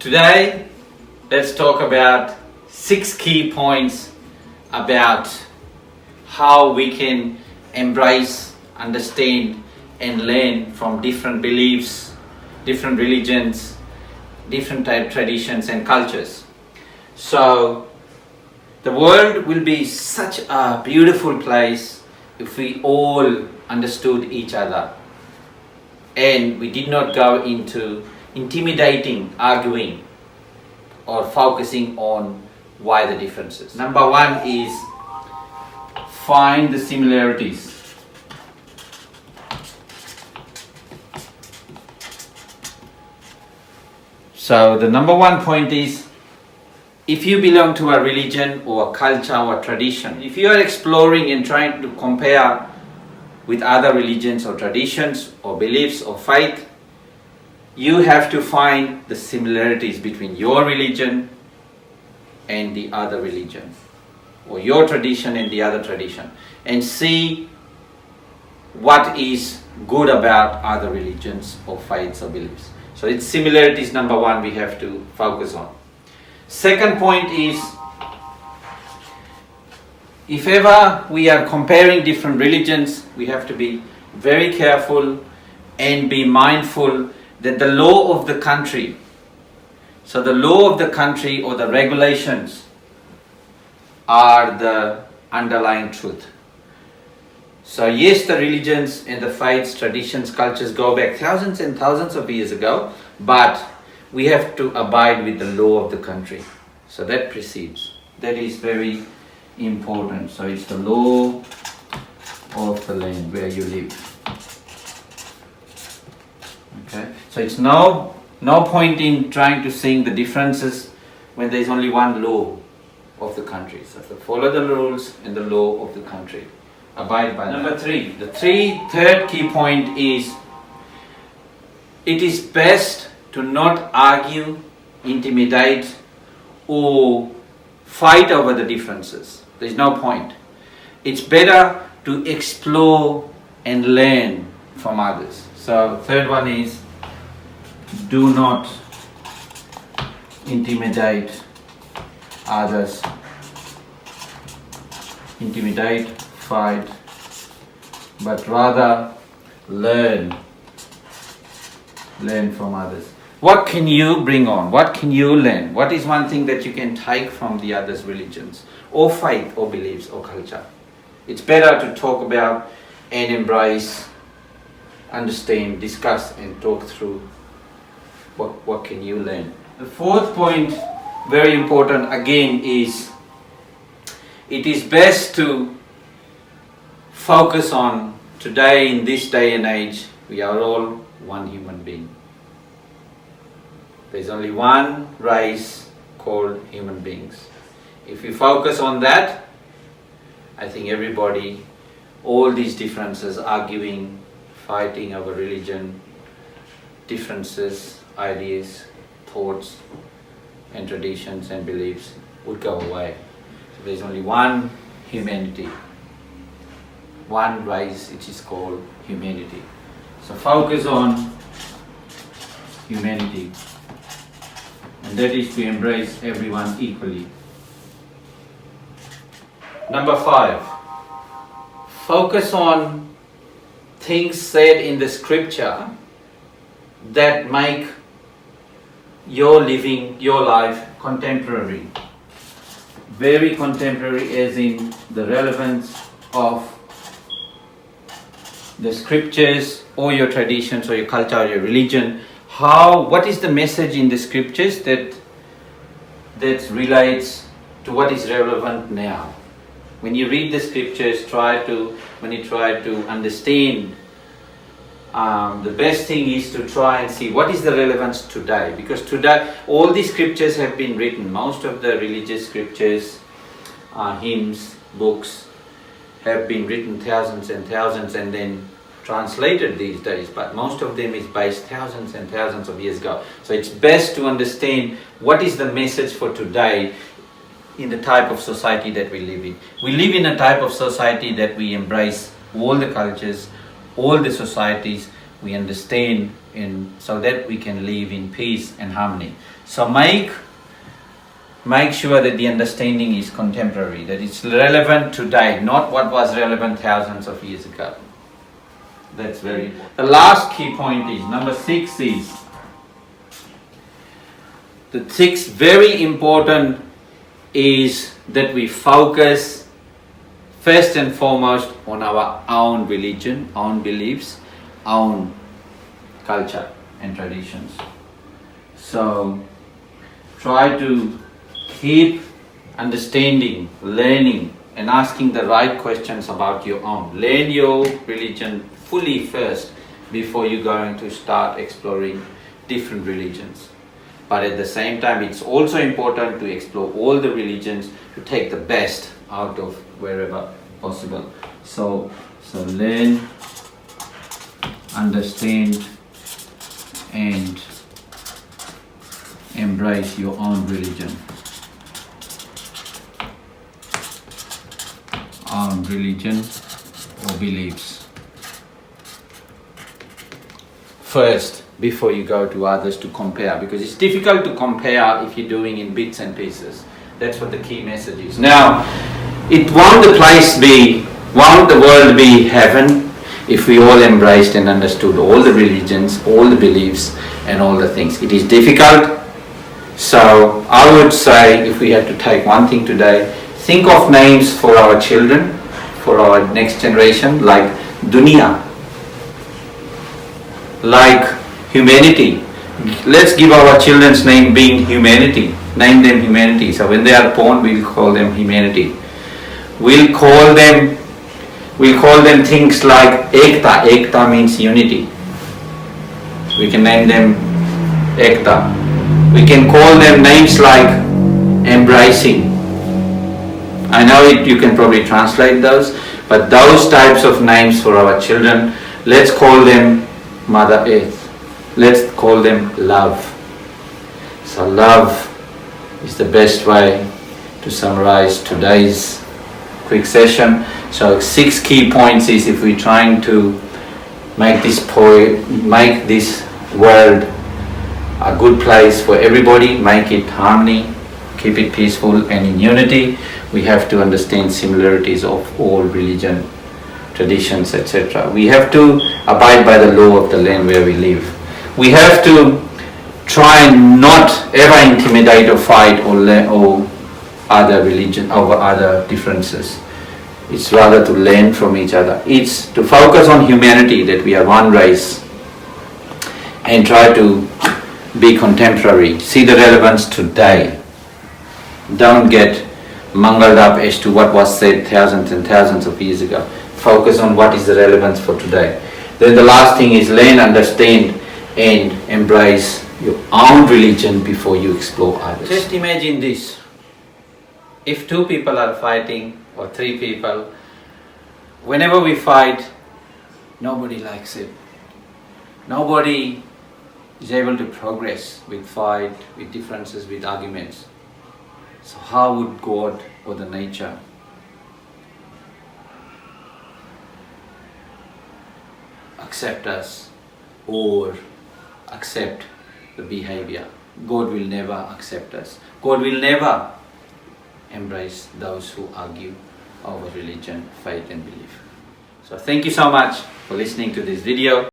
Today, let's talk about 6 key points about how we can embrace, understand and learn from different beliefs, different religions, different type traditions and cultures. So, the world will be such a beautiful place if we all understood each other and we did not go into intimidating, arguing or focusing on why the differences. Number one is find the similarities. So the number one point is, if you belong to a religion or a culture or a tradition, if you are exploring and trying to compare with other religions or traditions or beliefs or faith, you have to find the similarities between your religion and the other religion, or your tradition and the other tradition, and see what is good about other religions or faiths or beliefs. So it's similarities, number one, we have to focus on. Second point is, if ever we are comparing different religions, we have to be very careful and be mindful that the law of the country, so the law of the country or the regulations are the underlying truth. So yes, the religions and the faiths, traditions, cultures go back thousands and thousands of years ago, but we have to abide with the law of the country. So that precedes. That is very important. So it's the law of the land where you live. Okay. So it's no point in trying to sing the differences when there is only one law of the country. So follow the rules and the law of the country. Abide by that. Number three. The third key point is, it is best to not argue, intimidate or fight over the differences. There is no point. It's better to explore and learn from others. So third one is, do not intimidate others. Intimidate, fight, but rather learn from others. What can you bring on? What can you learn? What is one thing that you can take from the others' religions or faith or beliefs or culture? It's better to talk about and embrace, understand, discuss and talk through what can you learn. The fourth point, very important again, is it is best to focus on today, in this day and age, we are all one human being. There's only one race called human beings. If you focus on that, I think everybody, all these differences, arguing, fighting over religion, differences, ideas, thoughts and traditions and beliefs would go away. So there's only one humanity, one race, which is called humanity. So focus on humanity, and that is to embrace everyone equally. Number 5, focus on things said in the scripture that make your living, your life contemporary. Very contemporary, as in the relevance of the scriptures or your traditions or your culture or your religion. What is the message in the scriptures that relates to what is relevant now? When you read the scriptures, when you try to understand, the best thing is to try and see what is the relevance today. Because today, all these scriptures have been written. Most of the religious scriptures, hymns, books, have been written thousands and thousands and then translated these days, but most of them is based thousands and thousands of years ago. So it's best to understand what is the message for today in the type of society that we live in. We live in a type of society that we embrace all the cultures, all the societies, we understand, and so that we can live in peace and harmony. So make sure that the understanding is contemporary, that it's relevant today, not what was relevant thousands of years ago. That's very important. The last key point is, number 6 is, the 6th very important is that we focus first and foremost on our own religion, own beliefs, own culture and traditions. So try to keep understanding, learning and asking the right questions about your own. Learn your religion fully first before you're going to start exploring different religions. But at the same time, it's also important to explore all the religions to take the best out of wherever possible. So learn, understand and embrace your own religion. Own religion or beliefs first before you go to others to compare, because it's difficult to compare if you're doing in bits and pieces. That's what the key message is. Now, won't the world be heaven if we all embraced and understood all the religions, all the beliefs and all the things? It is difficult. So I would say, if we had to take one thing today, think of names for our children, for our next generation, like dunya, like humanity. Let's give our children's name being humanity. Name them humanity. So when they are born, we'll call them humanity. We'll call them things like ekta. Ekta means unity. We can name them ekta. We can call them names like embracing. I know you can probably translate those, but those types of names for our children, let's call them Mother Earth. Let's call them love. So love is the best way to summarize today's quick session. So 6 key points is, if we're trying to make this world a good place for everybody, make it harmony, keep it peaceful and in unity, we have to understand similarities of all religion, traditions, etc. We have to abide by the law of the land where we live. We have to try and not ever intimidate or fight or other religion over other differences. It's rather to learn from each other. It's to focus on humanity, that we are one race, and try to be contemporary. See the relevance today. Don't get mangled up as to what was said thousands and thousands of years ago. Focus on what is the relevance for today. Then the last thing is learn, understand and embrace your own religion before you explore others. Just imagine this. If 2 people are fighting, or 3 people, whenever we fight, nobody likes it. Nobody is able to progress with fight, with differences, with arguments. So how would God or the nature accept us or accept the behavior? God will never accept us. God will never embrace those who argue over religion, faith and belief. So thank you so much for listening to this video.